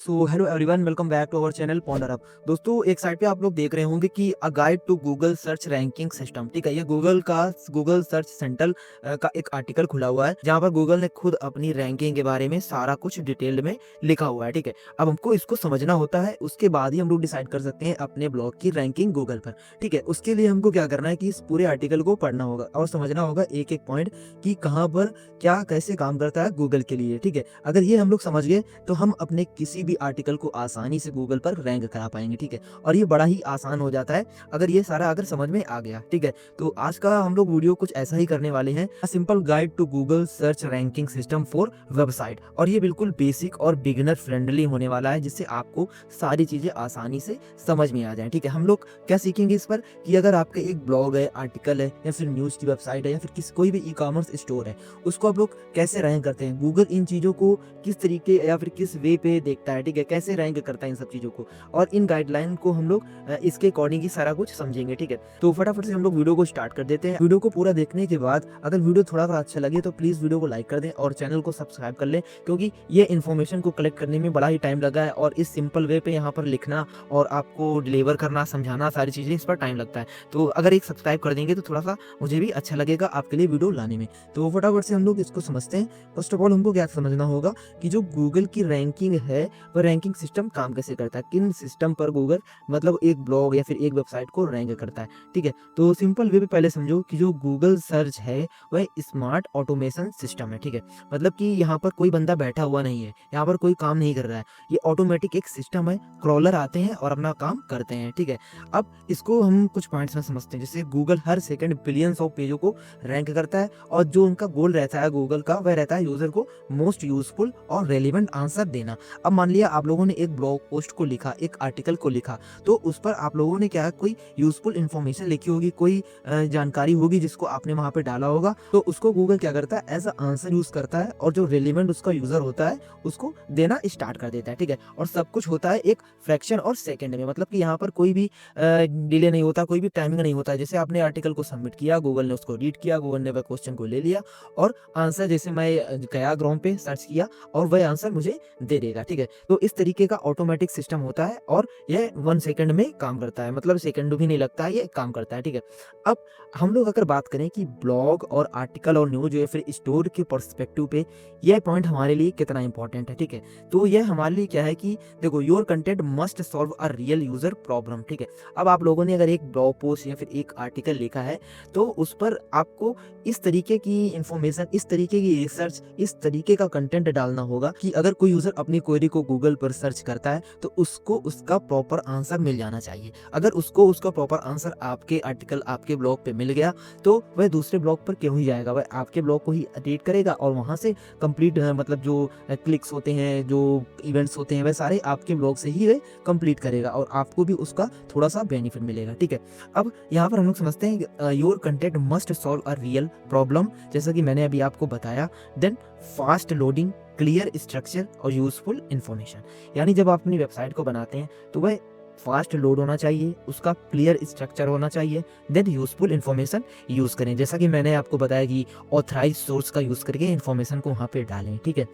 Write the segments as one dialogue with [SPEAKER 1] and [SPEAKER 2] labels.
[SPEAKER 1] So hello everyone, welcome back to our channel ponder up. दोस्तों, एक side पे आप लोग देख रहे होंगे कि a guide to Google search ranking system. ठीक है, ये गूगल सर्च सेंट्रल का एक आर्टिकल खुला हुआ है जहाँ पर गूगल ने खुद अपनी रैंकिंग के बारे में सारा कुछ डिटेल्ड में लिखा हुआ है। ठीक है, अब हमको इसको समझना होता है, उसके बाद ही हम लोग डिसाइड कर सकते हैं अपने ब्लॉग की रैंकिंग गूगल पर। ठीक है, उसके लिए हमको क्या करना है कि इस पूरे आर्टिकल को पढ़ना होगा और समझना होगा एक एक पॉइंट कि कहाँ पर क्या कैसे काम करता है गूगल के लिए। ठीक है, अगर ये हम लोग समझ गए तो हम अपने किसी भी आर्टिकल को आसानी से गूगल पर रैंक करा पाएंगे। ठीक है, और ये बड़ा ही आसान हो जाता है अगर ये सारा अगर समझ में आ गया। ठीक है, तो आज का हम लोग वीडियो कुछ ऐसा ही करने वाले हैं, simple guide to Google search ranking system for website. और ये बिल्कुल बेसिक और बिगिनर फ्रेंडली होने वाला है, जिससे आपको सारी चीजें आसानी से समझ में आ जाए। ठीक है, हम लोग क्या सीखेंगे इस पर कि अगर आपका एक ब्लॉग है, आर्टिकल है, या फिर न्यूज की वेबसाइट है, या फिर कोई भी ई कॉमर्स स्टोर है, उसको आप लोग कैसे रैंक करते हैं, गूगल इन चीजों को किस तरीके या फिर किस वे पे देखता है। ठीक है, कैसे रैंक करता है इन सब चीजों को, और इन गाइडलाइन को हम लोग इसके अकॉर्डिंग ही सारा कुछ समझेंगे। ठीक है, तो फटाफट से हम लोग वीडियो को स्टार्ट कर देते हैं। वीडियो को पूरा देखने के बाद अगर वीडियो थोड़ा सा अच्छा लगे तो प्लीज वीडियो को लाइक कर दें और चैनल को सब्सक्राइब कर लें, क्योंकि ये इन्फॉर्मेशन को कलेक्ट करने में बड़ा ही टाइम लगा है और इस सिंपल वे पे यहाँ पर लिखना और आपको डिलीवर करना, समझाना, सारी चीजें इस पर टाइम लगता है। तो अगर एक सब्सक्राइब कर देंगे तो थोड़ा सा मुझे भी अच्छा लगेगा आपके लिए वीडियो लाने में। तो फटाफट से हम लोग इसको समझते हैं। फर्स्ट ऑफ ऑल हमको क्या समझना होगा कि जो गूगल की रैंकिंग है, वह रैंकिंग सिस्टम काम कैसे करता है, किन सिस्टम पर गूगल मतलब एक ब्लॉग या फिर एक वेबसाइट को रैंक करता है। ठीक है, तो सिंपल वे में पहले समझो कि जो गूगल सर्च है वह स्मार्ट ऑटोमेशन सिस्टम है। ठीक है, मतलब कि यहाँ पर कोई बंदा बैठा हुआ नहीं है, यहाँ पर कोई काम नहीं कर रहा है, ये ऑटोमेटिक एक सिस्टम है। क्रॉलर आते हैं और अपना काम करते हैं। ठीक है, अब इसको हम कुछ पॉइंट्स में समझते हैं। जैसे Google her second billions of पेजों को रैंक करता है, और जो उनका गोल रहता है गूगल का, वह रहता है यूजर को मोस्ट यूजफुल और रेलिवेंट आंसर देना। अब मान लिया आप लोगों ने एक ब्लॉग पोस्ट को लिखा, एक आर्टिकल को लिखा, तो उस पर आप लोगों ने क्या कोई यूजफुल इन्फॉर्मेशन लिखी होगी, कोई जानकारी होगी जिसको आपने वहां पे डाला होगा, तो उसको गूगल क्या करता है, एज अ आंसर यूज करता है, और जो रेलिवेंट उसका यूजर होता है उसको देना स्टार्ट कर देता है। ठीक है, और सब कुछ होता है एक फ्रैक्शन और सेकंड में, मतलब कि यहाँ पर कोई भी डिले नहीं होता, कोई भी टाइमिंग नहीं होता है। जैसे आपने आर्टिकल को सबमिट किया, गूगल ने उसको रीड किया, गूगल ने वह क्वेश्चन को ले लिया और आंसर, जैसे मैं गया ग्राम पे सर्च किया और वह आंसर मुझे दे देगा। ठीक है, तो इस तरीके का ऑटोमेटिक सिस्टम होता है और यह 1 सेकंड में काम करता है, मतलब सेकंड भी नहीं लगता है, ये काम करता है। ठीक है, अब हम लोग अगर बात करें कि ब्लॉग और आर्टिकल और न्यूज या फिर स्टोर के पर्सपेक्टिव पे यह पॉइंट हमारे लिए कितना इंपॉर्टेंट है। ठीक है, तो यह हमारे लिए क्या है कि देखो, your content must solve a real user problem. ठीक है, अब आप लोगों ने अगर एक ब्लॉग पोस्ट या फिर एक आर्टिकल लिखा है, तो उस पर आपको इस तरीके की इंफॉर्मेशन, इस तरीके की रिसर्च, इस तरीके का कंटेंट डालना होगा कि अगर कोई यूजर अपनी क्वेरी को गूगल पर सर्च करता है तो उसको उसका प्रॉपर आंसर मिल जाना चाहिए। अगर उसको उसका प्रॉपर आंसर आपके आर्टिकल, आपके ब्लॉग पे मिल गया, तो वह दूसरे ब्लॉग पर क्यों ही जाएगा, वह आपके ब्लॉग को ही रीड करेगा और वहां से कंप्लीट, मतलब जो क्लिक्स होते हैं, जो इवेंट्स होते हैं, वह सारे आपके ब्लॉग से ही वह कंप्लीट करेगा और आपको भी उसका थोड़ा सा बेनिफिट मिलेगा। ठीक है, अब यहाँ पर हम लोग समझते हैं your content must solve a real problem, जैसा कि मैंने अभी आपको बताया। Then fast loading, clear structure और यूजफुल इंफॉर्मेशन, यानी जब आप अपनी वेबसाइट को बनाते हैं तो वह फास्ट लोड होना चाहिए, उसका क्लियर स्ट्रक्चर होना चाहिए, देन यूजफुल इंफॉर्मेशन यूज करें, जैसा कि मैंने आपको बताया कि ऑथराइज सोर्स का यूज करके इंफॉर्मेशन को वहां पे डालें। ठीक है,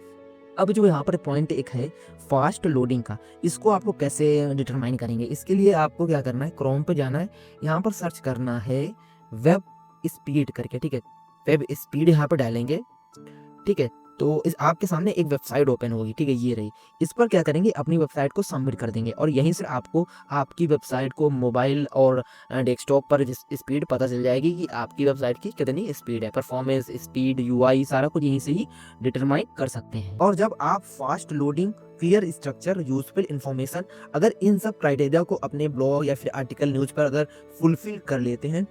[SPEAKER 1] अब जो यहाँ पर पॉइंट एक है फास्ट लोडिंग का, इसको आप लोग कैसे डिटरमाइन करेंगे, इसके लिए आपको क्या करना है, क्रोम पे जाना है, यहाँ पर सर्च करना है वेब स्पीड करके। ठीक है, वेब स्पीड यहाँ पर डालेंगे। ठीक है, तो इस आपके सामने एक वेबसाइट ओपन होगी। ठीक है, ये रही, इस पर क्या करेंगे, अपनी वेबसाइट को सबमिट कर देंगे और यहीं से आपको आपकी वेबसाइट को मोबाइल और डेस्कटॉप पर स्पीड पता चल जाएगी कि आपकी वेबसाइट की कितनी स्पीड है। परफॉर्मेंस, स्पीड, यूआई सारा कुछ यहीं से ही डिटरमाइन कर सकते हैं। और जब आप fast loading, clear structure, useful information, अगर इन सब क्राइटेरिया को अपने ब्लॉग या फिर आर्टिकल, न्यूज पर अगर फुलफिल कर लेते हैं,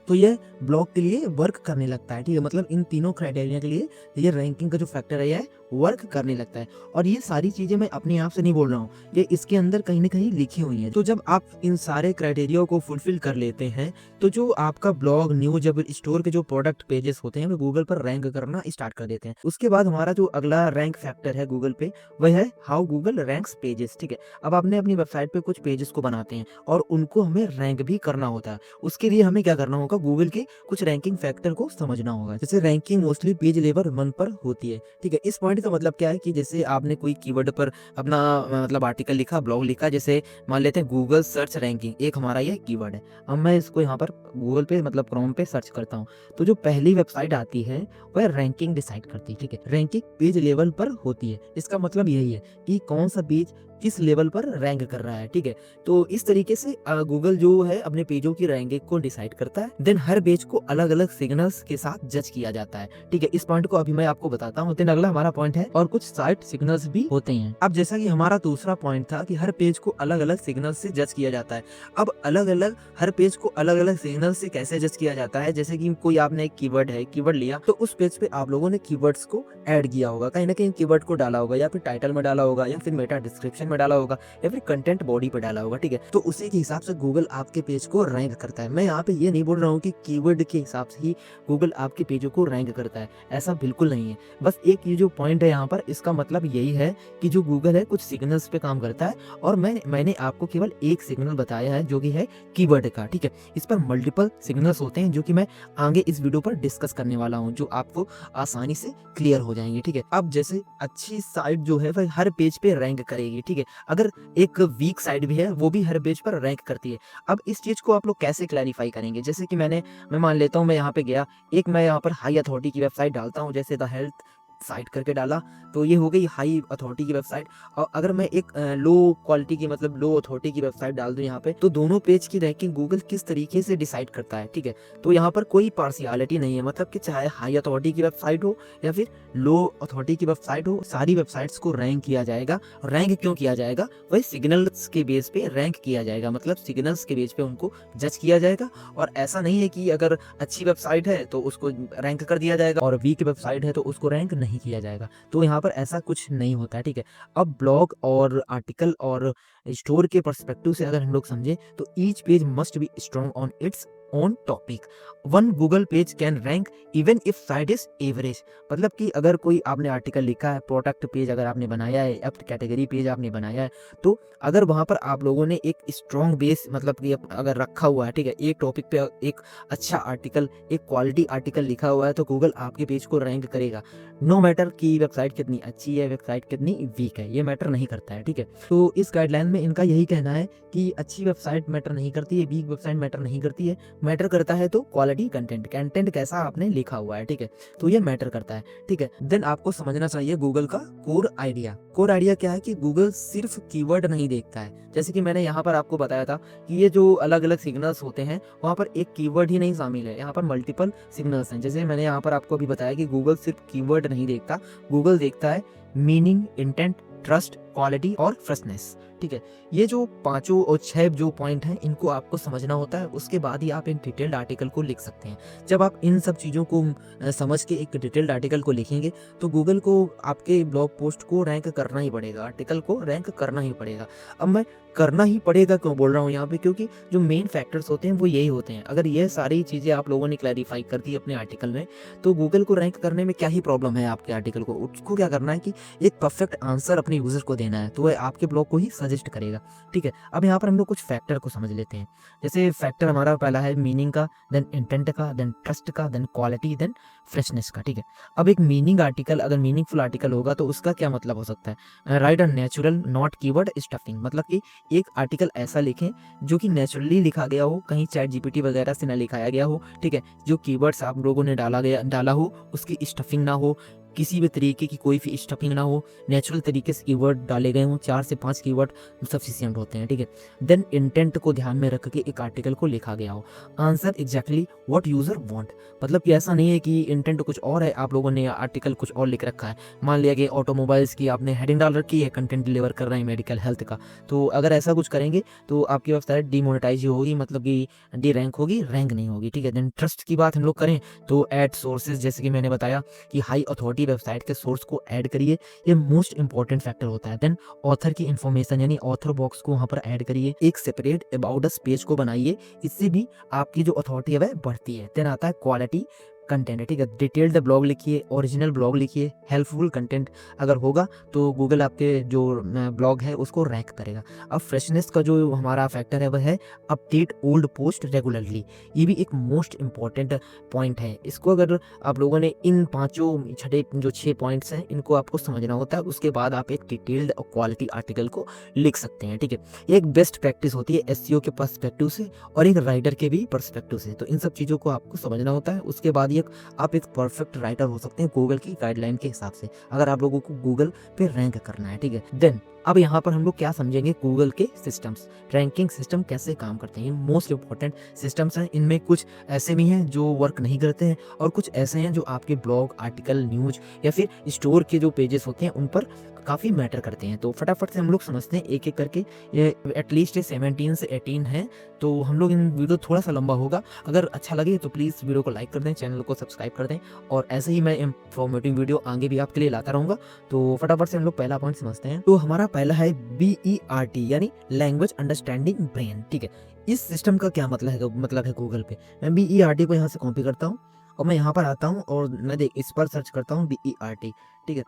[SPEAKER 1] तो ये ब्लॉग के लिए वर्क करने लगता है। ठीक है, मतलब इन तीनों क्राइटेरिया के लिए ये रैंकिंग का जो फैक्टर है, ये वर्क करने लगता है। और ये सारी चीजें मैं अपने आप से नहीं बोल रहा हूँ, ये इसके अंदर कहीं ना कहीं लिखी हुई है। तो जब आप इन सारे क्राइटेरिया को फुलफिल कर लेते हैं, तो जो आपका ब्लॉग, न्यूज, जब स्टोर के जो प्रोडक्ट पेजेस होते हैं, वो गूगल पर रैंक करना स्टार्ट कर देते हैं। उसके बाद हमारा जो अगला रैंक फैक्टर है गूगल पे, वह है हाउ गूगल रैंक्स पेजेस। ठीक है, अब आपने अपनी वेबसाइट पे कुछ पेजेस को बनाते हैं और उनको हमें रैंक भी करना होता है। उसके लिए हमें क्या करना होगा, गूगल के कुछ रैंकिंग फैक्टर को समझना होगा। जैसे रैंकिंग मोस्टली पेज लेवल 1 पर होती है। ठीक है, इस पॉइंट का मतलब क्या है कि जैसे आपने कोई कीवर्ड पर अपना मतलब आर्टिकल लिखा, ब्लॉग लिखा, जैसे मान लेते हैं गूगल सर्च रैंकिंग, एक हमारा ये कीवर्ड है। अब मैं इसको यहाँ पर गूगल पे मतलब क्रोम पे सर्च करता हूँ, तो जो पहली वेबसाइट आती है वह रैंकिंग डिसाइड करती है, ठीक है। रैंकिंग पेज लेवल पर होती है, इसका मतलब यही है कि कौन सा पेज किस लेवल पर रैंक कर रहा है, ठीक है। तो इस तरीके से गूगल जो है अपने पेजों की रैंकिंग को डिसाइड करता है। देन हर पेज को अलग अलग सिग्नल्स के साथ जज किया जाता है, ठीक है। इस पॉइंट को अभी मैं आपको बताता हूँ। देन अगला हमारा पॉइंट है और कुछ साइट सिग्नल्स भी होते हैं। अब जैसा कि हमारा दूसरा पॉइंट था कि हर पेज को अलग अलग सिग्नल से जज किया जाता है। अब अलग अलग हर पेज को अलग अलग सिग्नल से कैसे जज किया जाता है, जैसे कि कोई आपने एक कीवर्ड है, कीवर्ड लिया, तो उस पेज पे आप लोगों ने कीवर्ड्स को ऐड किया होगा, कहीं ना कहीं कीवर्ड को डाला होगा, या फिर टाइटल में डाला होगा, या फिर मेटा डिस्क्रिप्शन में डाला होगा, या फिर कंटेंट बॉडी पे डाला होगा, ठीक है। तो उसी के हिसाब से गूगल आपके पेज को रैंक करता है। मैं यहाँ पे ये नहीं बोल रहा हूँ कि कीवर्ड के हिसाब से ही गूगल आपके पेजों को रैंक करता है, ऐसा बिल्कुल नहीं है। बस एक ये जो पॉइंट है यहाँ पर, इसका मतलब यही है कि जो गूगल है कुछ सिग्नल्स पे काम करता है, और मैंने आपको केवल एक सिग्नल बताया है जो कि है कीवर्ड का, ठीक है। इस पर मल्टीपल सिग्नल्स होते हैं जो कि मैं आगे इस वीडियो पर डिस्कस करने वाला हूँ, जो आपको आसानी से क्लियर हो जाएंगे, ठीक है। अब जैसे अच्छी साइट जो है वह हर पेज पे रैंक करेगी, ठीक है। अगर एक वीक साइट भी है वो भी हर पेज पर रैंक करती है। अब इस चीज को आप लोग कैसे क्लैरिफाई करेंगे, जैसे कि मैं मान लेता हूँ, मैं यहाँ पे गया, एक मैं यहाँ पर हाई अथॉरिटी की वेबसाइट डालता हूँ, जैसे द हेल्थ साइट करके डाला, तो ये हो गई हाई अथॉरिटी की वेबसाइट। और अगर मैं एक लो क्वालिटी की मतलब लो अथॉरिटी की वेबसाइट डाल दूं यहाँ पे, तो दोनों पेज की रैंकिंग गूगल किस तरीके से डिसाइड करता है, ठीक है। तो यहाँ पर कोई पार्शियलिटी नहीं है, मतलब कि चाहे हाई अथॉरिटी की वेबसाइट हो या फिर लो अथॉरिटी की वेबसाइट हो, सारी वेबसाइट्स को रैंक किया जाएगा। रैंक क्यों किया जाएगा, वही सिग्नल्स के बेस पे रैंक किया जाएगा, मतलब सिग्नल्स के बेस पे उनको जज किया जाएगा। और ऐसा नहीं है कि अगर अच्छी वेबसाइट है तो उसको रैंक कर दिया जाएगा और वीक वेबसाइट है तो उसको रैंक नहीं किया जाएगा। तो यहाँ पर ऐसा कुछ नहीं होता है, ठीक है। अब ब्लॉग और आर्टिकल और स्टोर के पर्सपेक्टिव से अगर हम लोग समझे, तो each page must be strong on its own topic. One Google page can rank even if site is average. मतलब कि अगर कोई आपने आर्टिकल लिखा है, प्रोडक्ट पेज अगर आपने बनाया है, या कैटेगरी पेज आपने बनाया है, तो अगर वहां पर आप लोगों ने एक स्ट्रॉन्ग बेस मतलब कि अगर रखा हुआ है, ठीक है, एक टॉपिक पे एक अच्छा आर्टिकल, एक क्वालिटी आर्टिकल लिखा हुआ है, तो गूगल आपके पेज को रैंक करेगा। नो मैटर कि वेबसाइट कितनी अच्छी है, वेबसाइट कितनी वीक है, ये मैटर नहीं करता है, ठीक है। तो इस गाइडलाइन में इनका यही कहना है कि अच्छी वेबसाइट मैटर नहीं करती है, वीक वेबसाइट मैटर नहीं करती है। मैटर करता है तो क्वालिटी कंटेंट कैसा आपने लिखा हुआ है, ठीक है, तो ये मैटर करता है, ठीक है। देन आपको समझना चाहिए गूगल का कोर आइडिया। कोर आइडिया क्या है कि गूगल सिर्फ कीवर्ड नहीं देखता है, जैसे कि मैंने यहाँ पर आपको बताया था कि ये जो अलग अलग सिग्नल्स होते हैं वहाँ पर एक कीवर्ड ही नहीं शामिल है, यहाँ पर मल्टीपल सिग्नल्स हैं। जैसे मैंने यहाँ पर आपको अभी बताया कि गूगल सिर्फ कीवर्ड नहीं देखता, गूगल देखता है मीनिंग, इंटेंट, ट्रस्ट, क्वालिटी और फ्रेशनेस, ठीक है। ये जो पांचों और 6 जो पॉइंट हैं, इनको आपको समझना होता है, उसके बाद ही आप एक डिटेल्ड आर्टिकल को लिख सकते हैं। जब आप इन सब चीज़ों को समझ के एक डिटेल्ड आर्टिकल को लिखेंगे, तो गूगल को आपके ब्लॉग पोस्ट को रैंक करना ही पड़ेगा, आर्टिकल को रैंक करना ही पड़ेगा। अब मैं करना ही पड़ेगा क्यों बोल रहा हूँ यहाँ पे, क्योंकि जो मेन फैक्टर्स होते हैं वो यही होते हैं। अगर ये सारी चीज़ें आप लोगों ने क्लैरिफाई कर दी अपने आर्टिकल में, तो गूगल को रैंक करने में क्या ही प्रॉब्लम है आपके आर्टिकल को। उसको क्या करना है कि एक परफेक्ट आंसर अपने यूजर को देना है, तो वह आपके ब्लॉग को ही सजेस्ट करेगा, ठीक है। अब यहाँ पर हम लोग कुछ फैक्टर को समझ लेते हैं। जैसे फैक्टर हमारा पहला है मीनिंग का, देन इंटेंट का, देन ट्रस्ट का, देन क्वालिटी, देन फ्रेशनेस का, ठीक है। अब एक मीनिंग आर्टिकल अगर मीनिंगफुल आर्टिकल होगा तो उसका क्या मतलब हो सकता है, right a natural not keyword stuffing, मतलब कि एक आर्टिकल ऐसा लिखें जो कि नेचुरली लिखा गया हो, कहीं चैट जीपीटी वगैरह से ना लिखाया गया हो, ठीक है। जो कीवर्ड्स आप लोगों ने डाला हो उसकी स्टफिंग ना हो, किसी भी तरीके की कोई भी स्टफिंग ना हो, नेचुरल तरीके से कीवर्ड डाले गए हों, 4 से 5 कीवर्ड सफिशिएंट होते हैं, ठीक है। देन इंटेंट को ध्यान में रख के एक आर्टिकल को लिखा गया हो। Answer exactly what user want, मतलब कि ऐसा नहीं है कि इंटेंट कुछ और है, आप लोगों ने आर्टिकल कुछ और लिख रखा है। मान लिया कि ऑटोमोबाइल्स की आपने हेडिंग डाल रखी है, कंटेंट डिलीवर कर रहे हैं मेडिकल हेल्थ का, तो अगर ऐसा कुछ करेंगे तो आपकी वेबसाइट डीमोनेटाइज होगी, मतलब कि डी रैंक होगी, रैंक नहीं होगी, ठीक है। देन ट्रस्ट की बात हम लोग करें तो ऐड सोर्सेज, जैसे कि मैंने बताया कि हाई अथॉरिटी वेबसाइट के सोर्स को ऐड करिए, ये मोस्ट इंपॉर्टेंट फैक्टर होता है। देन ऑथर की इन्फॉर्मेशन यानी ऑथर बॉक्स को वहां पर ऐड करिए, एक सेपरेट अबाउट अस पेज को बनाइए, इससे भी आपकी जो अथॉरिटी है वह बढ़ती है। देन आता है क्वालिटी, कंटेंट है, ठीक है। डिटेल्ड ब्लॉग लिखिए, ओरिजिनल ब्लॉग लिखिए, हेल्पफुल कंटेंट अगर होगा तो गूगल आपके जो ब्लॉग है उसको रैंक करेगा। अब फ्रेशनेस का जो हमारा फैक्टर है वह है अपडेट ओल्ड पोस्ट रेगुलरली। ये भी एक मोस्ट इंपॉर्टेंट पॉइंट है। इसको अगर आप लोगों ने इन पांचों छठे जो 6 पॉइंट्स हैं इनको आपको समझना होता है, उसके बाद आप एक डिटेल्ड और क्वालिटी आर्टिकल को लिख सकते हैं, ठीक है। ये एक बेस्ट प्रैक्टिस होती है एसईओ के पर्सपेक्टिव से और एक राइटर के भी पर्सपेक्टिव से। तो इन सब चीज़ों को आपको समझना होता है, उसके बाद ही आप एक परफेक्ट राइटर हो सकते हैं गूगल की गाइडलाइन के हिसाब से, अगर आप लोगों को गूगल पे रैंक करना है, ठीक है। देन अब यहाँ पर हम लोग क्या समझेंगे, गूगल के सिस्टम्स, रैंकिंग सिस्टम कैसे काम करते हैं। मोस्ट इंपॉर्टेंट सिस्टम्स हैं, इनमें कुछ ऐसे भी हैं जो वर्क नहीं करते हैं और कुछ ऐसे हैं जो आपके ब्लॉग, आर्टिकल, न्यूज या फिर स्टोर के जो पेजेस होते हैं उन पर काफ़ी मैटर करते हैं। तो फटाफट से हम लोग समझते हैं एक एक करके। ये एटलीस्ट 17 से 18 है, तो हम लोग इन वीडियो थोड़ा सा लंबा होगा। अगर अच्छा लगे तो प्लीज़ वीडियो को लाइक कर दें, चैनल को सब्सक्राइब कर दें और ऐसे ही मैं इंफॉर्मेटिव वीडियो आगे भी आपके लिए लाता रहूँगा। तो फटाफट से हम लोग पहला पॉइंट समझते हैं। तो हमारा पहला है BERT यानी लैंग्वेज अंडरस्टैंडिंग ब्रेन, ठीक है। इस सिस्टम का क्या मतलब है गूगल पे। मैं BERT को यहाँ से कॉपी करता हूँ और मैं यहाँ पर आता हूँ और मैं देख इस पर सर्च करता हूँ BERT, ठीक है।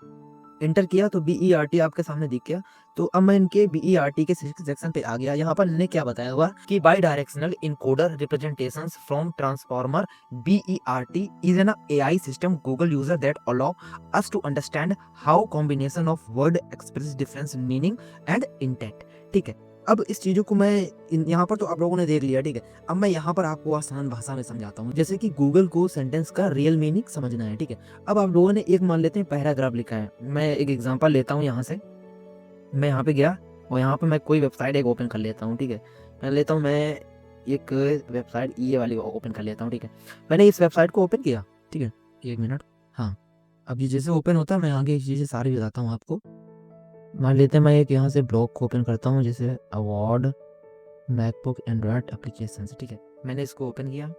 [SPEAKER 1] एंटर किया तो BERT आपके सामने दिख गया। तो अब मैं इनके BERT के सेक्शन पे आ गया। यहाँ पर इन्होंने क्या बताया हुआ कि bidirectional encoder representations from transformer BERT is an AI system Google user that allow us to understand how combination of word express difference meaning and intent, ठीक है। अब इस चीज़ों को मैं यहाँ पर तो आप लोगों ने देख लिया, ठीक है। अब मैं यहाँ पर आपको आसान भाषा में समझाता हूँ, जैसे कि गूगल को सेंटेंस का रियल मीनिंग समझना है, ठीक है। अब आप लोगों ने एक मान लेते हैं पैराग्राफ लिखा है। मैं एक एग्जांपल लेता हूँ यहाँ से। मैं यहाँ पे गया और यहाँ पे मैं कोई वेबसाइट एक ओपन कर लेता हूँ, ठीक है। मैं एक वेबसाइट ये वाली ओपन कर लेता हूँ, ठीक है। मैंने इस वेबसाइट को ओपन किया, ठीक है। 1 मिनट, हाँ। अब ये जैसे ओपन होता है मैं आगे चीज़ें सारी बताता हूँ आपको। मान लेते हैं मैं एक यहाँ से ब्लॉग को ओपन करता हूँ, जैसे अवार्ड मैकबुक एंड्रॉयड एप्लीकेशन, ठीक है। मैंने इसको ओपन किया।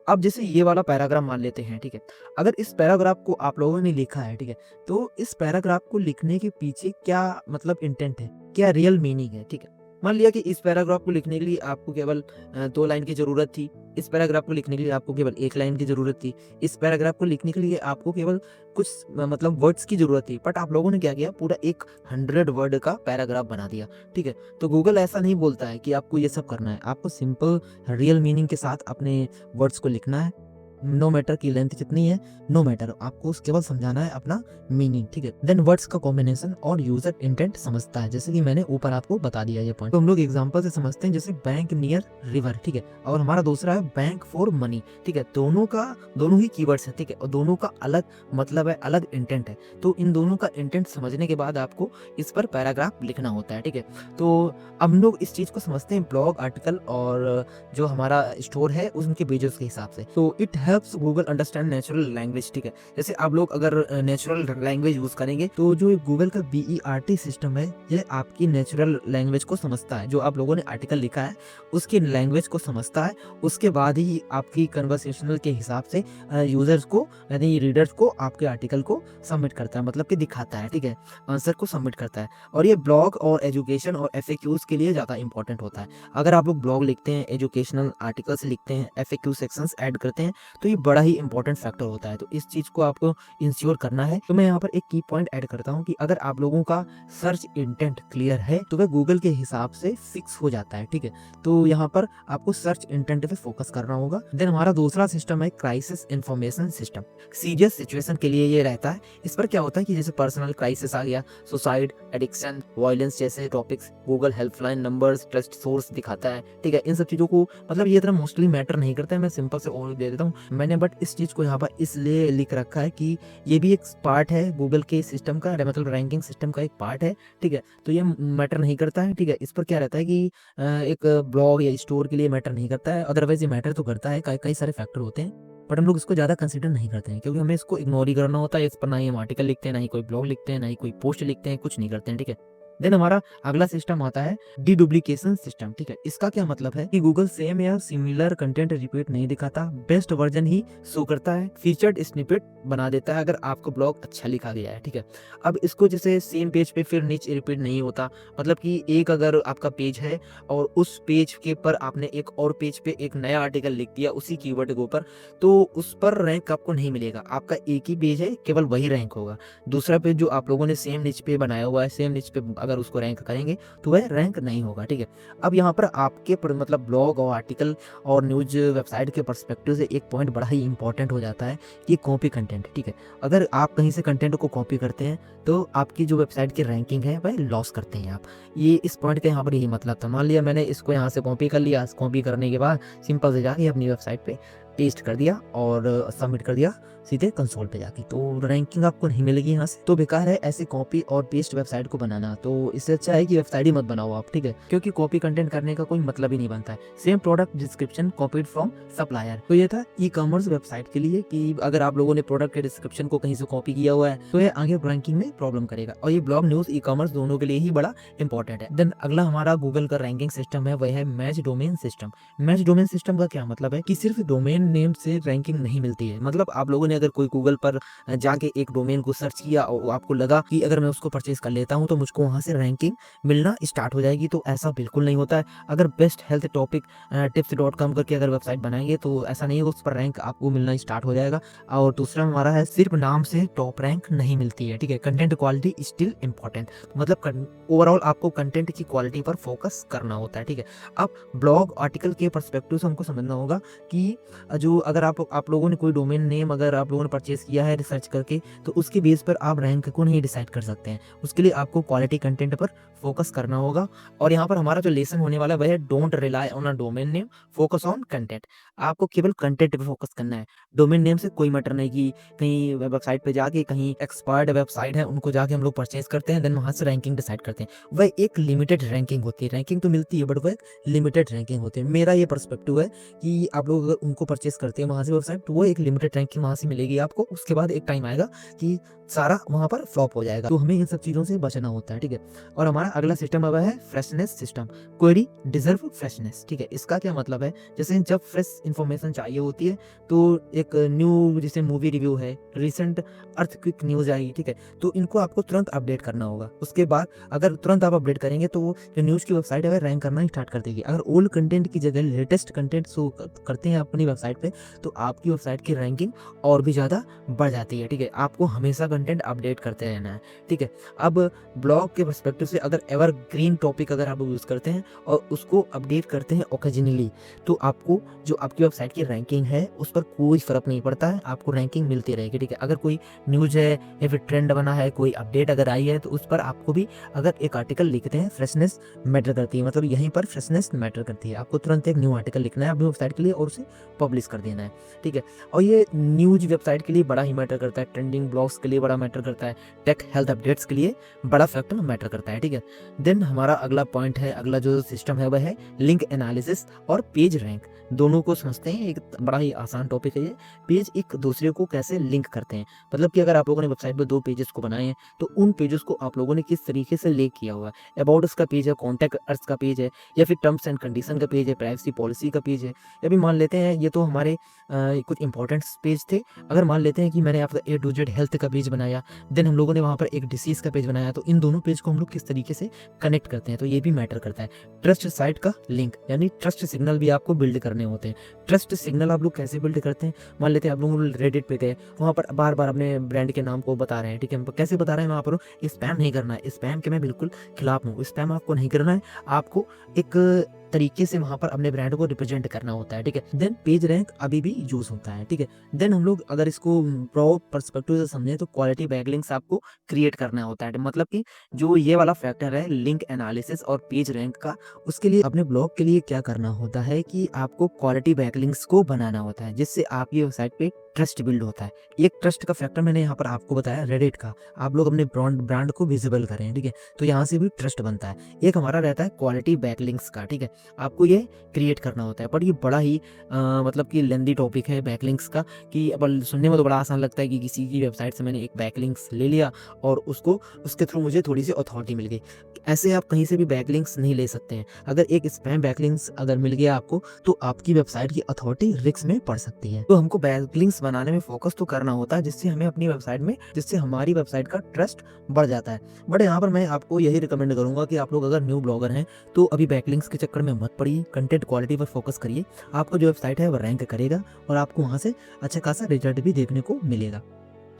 [SPEAKER 1] अब जैसे ये वाला पैराग्राफ मान लेते हैं, ठीक है। अगर इस पैराग्राफ को आप लोगों ने लिखा है, ठीक है, तो इस पैराग्राफ को लिखने के पीछे क्या मतलब इंटेंट है, क्या रियल मीनिंग है, ठीक है। मान लिया कि इस पैराग्राफ को लिखने के लिए आपको केवल 2 लाइन की जरूरत थी। इस पैराग्राफ को लिखने के लिए आपको केवल 1 लाइन की जरूरत थी। इस पैराग्राफ को लिखने के लिए आपको केवल कुछ मतलब वर्ड्स की जरूरत थी, बट आप लोगों ने क्या किया, पूरा एक 100 वर्ड का पैराग्राफ बना दिया, ठीक है। तो गूगल ऐसा नहीं बोलता है कि आपको ये सब करना है। आपको सिंपल रियल मीनिंग के साथ अपने वर्ड्स को लिखना है। नो मैटर की लेंथ कितनी है, नो मैटर, आपको केवल समझाना है अपना मीनिंग, ठीक है। देन वर्ड्स का कॉम्बिनेशन और यूजर इंटेंट समझता है, जैसे कि मैंने ऊपर आपको बता दिया ये पॉइंट। तो हम लोग एग्जांपल से समझते हैं, जैसे बैंक नियर रिवर, ठीक है। और हमारा दूसरा है बैंक फॉर मनी, ठीक है। दोनों ही कीवर्ड्स हैं, ठीक है, और दोनों का अलग मतलब है, अलग इंटेंट है। तो इन दोनों का इंटेंट समझने के बाद आपको इस पर पैराग्राफ लिखना होता है, ठीक है। तो अब हम लोग इस चीज को समझते हैं ब्लॉग, आर्टिकल और जो हमारा स्टोर है उनके पेजेस के हिसाब से। तो it helps Google understand natural language, ठीक है। जैसे आप लोग अगर नेचुरल लैंग्वेज यूज करेंगे तो जो गूगल का BERT सिस्टम है ये आपकी नेचुरल लैंग्वेज को समझता है। जो आप लोगों ने आर्टिकल लिखा है उसकी लैंग्वेज को समझता है, उसके बाद ही आपकी कन्वर्सेशनल के हिसाब से यूजर्स को यानी रीडर्स को आपके आर्टिकल को सबमिट करता है, मतलब कि दिखाता है, ठीक है, आंसर को सबमिट करता है। और ये ब्लॉग और एजुकेशन और FAQs के लिए ज़्यादा इंपॉर्टेंट होता है। अगर आप लोग ब्लॉग लिखते हैं, एजुकेशनल आर्टिकल्स लिखते हैं, FAQ सेक्शंस ऐड करते हैं, तो ये बड़ा ही इंपॉर्टेंट फैक्टर होता है। तो इस चीज़ को आपको इंश्योर करना है। तो मैं यहाँ पर एक की पॉइंट ऐड करता हूँ कि अगर आप लोगों का सर्च इंटेंट क्लियर है तो वह गूगल के हिसाब से फिक्स हो जाता है, ठीक है। तो यहाँ पर आपको सर्च इंटेंट पे फोकस करना होगा। देन हमारा दूसरा सिस्टम है crisis information system. Serious situation के लिए ये रहता है। इस पर क्या होता है कि जैसे पर्सनल क्राइसिस आ गया, सुसाइड, एडिक्शन, वायलेंस जैसे topics, Google helpline numbers, trust source दिखाता है, ठीक है। इन सब चीज़ों को मतलब ये इतना मोस्टली मैटर नहीं करता है, मैं सिंपल से ओवर दे देता हूँ मैंने, बट इस चीज़ को यहाँ पर इसलिए लिख रखा है कि ये भी एक पार्ट है गूगल के सिस्टम का, मतलब रैंकिंग सिस्टम का एक पार्ट है, ठीक है। तो ये मैटर नहीं करता है, ठीक है। इस पर क्या रहता है कि एक ब्लॉग या स्टोर के लिए मैटर नहीं करता है, अदरवाइज ये मैटर तो करता है, कई सारे फैक्टर होते हैं, बट हम लोग इसको ज़्यादा कंसिडर नहीं करते हैं क्योंकि हमें इसको इग्नोर ही करना होता है। इस पर ना ही हम आर्टिकल लिखते हैं, ना ही कोई ब्लॉग लिखते हैं, ना ही कोई पोस्ट लिखते हैं, कुछ नहीं करते हैं, ठीक है। देन हमारा अगला सिस्टम आता है डीडुप्लीकेशन सिस्टम, ठीक है। इसका क्या मतलब है कि गूगल सेम या सिमिलर कंटेंट रिपीट नहीं दिखाता, बेस्ट वर्जन ही शो करता है, फीचर्ड स्निपेट बना देता है अगर आपका ब्लॉग अच्छा लिखा गया है, ठीक है। अब इसको जैसे सेम पेज पे फिर नीचे रिपीट नहीं होता, मतलब कि एक अगर आपका पेज है और उस पेज के ऊपर आपने एक और पेज पे एक नया आर्टिकल लिख दिया उसी कीवर्ड के ऊपर, तो उस पर रैंक आपको नहीं मिलेगा। आपका एक ही पेज है, केवल वही रैंक होगा। दूसरा पेज जो आप लोगों ने सेम निच पे बनाया हुआ है, सेम निच पे अगर उसको रैंक करेंगे तो वह रैंक नहीं होगा, ठीक है। अब यहाँ पर आपके मतलब ब्लॉग और आर्टिकल और न्यूज वेबसाइट के पर्सपेक्टिव से एक पॉइंट बड़ा ही इंपॉर्टेंट हो जाता है कि कॉपी कंटेंट, ठीक है। अगर आप कहीं से कंटेंट को कॉपी करते हैं तो आपकी जो वेबसाइट की रैंकिंग है वह लॉस करते हैं आप। ये इस पॉइंट का यहाँ पर यही मतलब था। मान लिया मैंने इसको यहाँ से कॉपी कर लिया, कॉपी करने के बाद सिंपल से जाके अपनी वेबसाइट पे पेस्ट कर दिया और सबमिट कर दिया सीधे कंसोल पे जाके, तो रैंकिंग आपको नहीं मिलेगी यहाँ से। तो बेकार है ऐसे कॉपी और पेस्ट वेबसाइट को बनाना। तो इससे अच्छा है कि वेबसाइट ही मत बनाओ आप, ठीक है, क्योंकि कॉपी कंटेंट करने का कोई मतलब ही नहीं बनता है। Same product description copied from supplier. तो ये था ई कॉमर्स वेबसाइट के लिए कि अगर आप लोगों ने प्रोडक्ट के डिस्क्रिप्शन को कहीं से कॉपी किया हुआ है तो ये आगे रैंकिंग में प्रॉब्लम करेगा। और ये ब्लॉग, न्यूज, ई कॉमर्स दोनों के लिए ही बड़ा इंपॉर्टेंट है। देन अगला हमारा गूगल का रैंकिंग सिस्टम है, वह है match domain system. Match domain system का क्या मतलब है कि सिर्फ डोमेन नेम से रैंकिंग नहीं मिलती है। मतलब आप लोगों ने अगर कोई गूगल पर जाके एक डोमेन को सर्च किया और आपको लगा कि अगर मैं उसको परचेज कर लेता हूं तो मुझको वहां से रैंकिंग मिलना स्टार्ट हो जाएगी, तो ऐसा बिल्कुल नहीं होता है। अगर बेस्ट हेल्थ टॉपिक tips.com करके अगर वेबसाइट बनाएंगे तो ऐसा नहीं होगा, उस पर रैंक आपको मिलना स्टार्ट हो जाएगा। और दूसरा हमारा है सिर्फ नाम से टॉप रैंक नहीं मिलती है, ठीक है। कंटेंट क्वालिटी स्टिल इंपॉर्टेंट, मतलब ओवरऑल आपको कंटेंट की क्वालिटी पर फोकस करना होता है, ठीक है। अब ब्लॉग आर्टिकल के पर्सपेक्टिव से हमको समझना होगा कि जो अगर आप लोगों ने कोई डोमेन नेम अगर आप लोगों ने परचेज किया है रिसर्च करके, तो उसके बेस पर आप रैंक को नहीं डिसाइड कर सकते हैं। उसके लिए आपको क्वालिटी कंटेंट पर फोकस करना होगा। और यहाँ पर हमारा जो लेसन होने वाला है वह है don't rely on a domain name, focus on content. आपको केवल कंटेंट पे फोकस करना है। डोमेन नेम से कोई मैटर नहीं कि कहीं वेबसाइट पे जाके कहीं एक्सपायर्ड वेबसाइट है उनको जाके हम लोग परचेज करते हैं, देन वहां से रैंकिंग डिसाइड करते हैं। वह एक लिमिटेड रैंकिंग होती है। रैंकिंग तो मिलती है बट वह लिमिटेड रैंकिंग होती है। मेरा ये पर्सपेक्टिव है कि आप लोग अगर उनको परचेस करते हैं वहाँ से वेबसाइट, तो वो एक लिमिटेड रैंकिंग वहाँ से मिलेगी आपको। उसके बाद एक टाइम आएगा कि सारा वहाँ पर फ्लॉप हो जाएगा। तो हमें इन सब चीज़ों से बचना होता है, ठीक है। और हमारा अगला सिस्टम अब है freshness system. Query deserve freshness, ठीक है। इसका क्या मतलब है, जैसे जब फ्रेश इन्फॉर्मेशन चाहिए होती है तो एक न्यू जैसे मूवी रिव्यू है, रिसेंट अर्थक्वेक न्यूज आई, ठीक है, तो इनको आपको तुरंत अपडेट करना होगा। उसके बाद अगर तुरंत आप अपडेट करेंगे तो वो जो न्यूज़ की वेबसाइट है वह रैंक करना स्टार्ट कर देगी। अगर ओल्ड कंटेंट की जगह लेटेस्ट कंटेंट शो करते हैं अपनी वेबसाइट पे तो आपकी वेबसाइट की रैंकिंग और भी ज़्यादा बढ़ जाती है, ठीक है। आपको हमेशा कंटेंट अपडेट करते रहना है, ठीक है। अब ब्लॉग के पर्सपेक्टिव से अगर एवरग्रीन टॉपिक अगर आप यूज़ करते हैं और उसको अपडेट करते हैं ओकेजनली, तो आपको जो आपकी वेबसाइट की रैंकिंग है उस पर कोई फर्क नहीं पड़ता है, आपको रैंकिंग मिलती रहेगी, ठीक है। अगर कोई न्यूज़ है या फिर ट्रेंड बना है, कोई अपडेट अगर आई है तो उस पर आपको भी अगर एक आर्टिकल लिखते हैं, फ्रेशनेस मैटर करती है। मतलब यहीं पर फ्रेशनेस मैटर करती है। आपको तुरंत एक न्यू आर्टिकल लिखना है अपनी वेबसाइट के लिए और उसे पब्लिश कर देना है, ठीक है। और ये न्यूज वेबसाइट के लिए बड़ा ही मैटर करता है, ट्रेंडिंग ब्लॉग्स के लिए बड़ा मैटर करता है, टेक हेल्थ अपडेट्स के लिए बड़ा फैक्टर मैटर करता है, ठीक है। देन हमारा अगला पॉइंट है, अगला जो सिस्टम है वह है लिंक एनालिसिस और पेज रैंक। दोनों को समझते हैं, एक बड़ा ही आसान टॉपिक है ये। पेज एक दूसरे को कैसे लिंक करते हैं, मतलब कि अगर आप लोगों ने वेबसाइट पर 2 पेजेस को बनाए हैं तो उन पेजेस को आप लोगों ने किस तरीके से लिंक किया हुआ है। अबाउट अस का पेज है, कॉन्टैक्ट अस का पेज है, या फिर टर्म्स एंड कंडीशन का पेज है, प्राइवेसी पॉलिसी का पेज है, या भी मान लेते हैं ये तो हमारे कुछ इंपॉर्टेंट पेज थे। अगर मान लेते हैं कि मैंने आपका ए टू जेड हेल्थ का पेज बनाया, देन हम लोगों ने वहाँ पर एक डिसीज का पेज बनाया, तो इन दोनों पेज को हम लोग किस तरीके से कनेक्ट करते हैं, तो ये भी मैटर करता है। ट्रस्ट साइट का लिंक यानी ट्रस्ट सिग्नल भी आपको बिल्ड करने होते हैं। ट्रस्ट सिग्नल आप लोग कैसे बिल्ड करते हैं, मान लेते हैं आप लोग रेडिट पे थे, वहाँ पर बार बार अपने ब्रांड के नाम को बता रहे हैं, ठीक है, कैसे बता रहे हैं वहाँ पर, स्पैम नहीं करना है। स्पैम के मैं बिल्कुल खिलाफ हूँ, स्पैम आपको नहीं करना है, आपको एक तरीके से वहां पर अपने ब्रांड को रिप्रेजेंट करना होता है, ठीक है। देन पेज रैंक अभी भी यूज होता है, ठीक है। देन हम लोग अगर इसको प्रो पर्सपेक्टिव से समझें तो क्वालिटी बैकलिंक्स आपको क्रिएट करना होता है, मतलब कि जो ये वाला फैक्टर है लिंक एनालिसिस और पेज रैंक का, उसके लिए अपने ब्लॉग के लिए क्या करना होता है कि आपको क्वालिटी बैकलिंक्स को बनाना होता है जिससे आपकी वेबसाइट पे ट्रस्ट बिल्ड होता है। एक ट्रस्ट का फैक्टर मैंने यहाँ पर आपको बताया रेडिट का, आप लोग अपने ब्रांड को विजिबल करें, ठीक है, तो यहाँ से भी ट्रस्ट बनता है। एक हमारा रहता है क्वालिटी बैकलिंक्स का, ठीक है, आपको ये क्रिएट करना होता है, बट ये बड़ा ही मतलब कि लेंदी टॉपिक है बैकलिंक्स का, कि अब सुनने में तो बड़ा आसान लगता है कि किसी की वेबसाइट से मैंने एक बैकलिंक्स ले लिया और उसको उसके थ्रू मुझे थोड़ी सी अथॉरिटी मिल गई। ऐसे आप कहीं से भी बैकलिंक्स नहीं ले सकते हैं। अगर एक स्पैम बैकलिंक्स अगर मिल गया आपको, तो आपकी वेबसाइट की अथॉरिटी रिस्क में पड़ सकती है। तो हमको बैकलिंक्स बनाने में फोकस तो करना होता है, जिससे हमें अपनी वेबसाइट में, जिससे हमारी वेबसाइट का ट्रस्ट बढ़ जाता है। बट यहाँ पर मैं आपको यही रिकमेंड करूंगा कि आप लोग अगर न्यू ब्लॉगर हैं तो अभी बैकलिंक्स के चक्कर में मत पड़िए, कंटेंट क्वालिटी पर फोकस करिए। आपका जो वेबसाइट है वो रैंक करेगा और आपको वहाँ से अच्छा खासा रिजल्ट भी देखने को मिलेगा,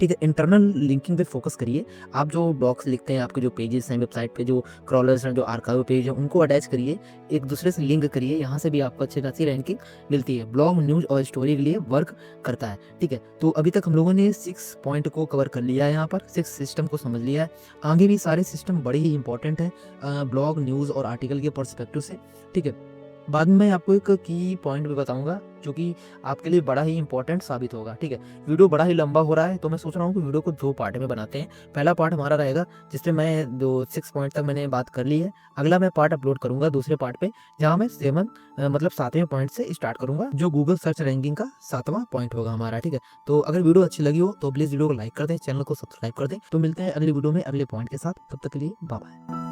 [SPEAKER 1] ठीक है। इंटरनल लिंकिंग पे फोकस करिए। आप जो ब्लॉग्स लिखते हैं, आपके जो पेजेस हैं वेबसाइट पे, जो क्रॉलर्स हैं, जो आर्काइव पेज है, उनको अटैच करिए, एक दूसरे से लिंक करिए, यहाँ से भी आपको अच्छी खासी रैंकिंग मिलती है। ब्लॉग, न्यूज़ और स्टोरी के लिए वर्क करता है, ठीक है। तो अभी तक हम लोगों ने 6 पॉइंट को कवर कर लिया है, यहाँ पर 6 सिस्टम को समझ लिया है। आगे भी सारे सिस्टम बड़े ही इंपॉर्टेंट है ब्लॉग, न्यूज़ और आर्टिकल के पर्सपेक्टिव से, ठीक है। बाद में मैं आपको एक की पॉइंट भी बताऊंगा जो कि आपके लिए बड़ा ही इंपॉर्टेंट साबित होगा, ठीक है। वीडियो बड़ा ही लंबा हो रहा है, तो मैं सोच रहा हूँ कि वीडियो को 2 पार्ट में बनाते हैं। पहला पार्ट हमारा रहेगा जिसमें मैं 6 पॉइंट तक मैंने बात कर ली है। अगला मैं पार्ट अपलोड करूंगा दूसरे पार्ट पे, जहाँ मैं 7वें पॉइंट से स्टार्ट करूंगा, जो गूगल सर्च रैंकिंग का 7वां पॉइंट होगा हमारा, ठीक है। तो अगर वीडियो अच्छी लगी हो तो प्लीज वीडियो को लाइक कर दें, चैनल को सब्सक्राइब कर दें। तो मिलते हैं अगली वीडियो में अगले पॉइंट के साथ, तब तक के लिए बाय बाय।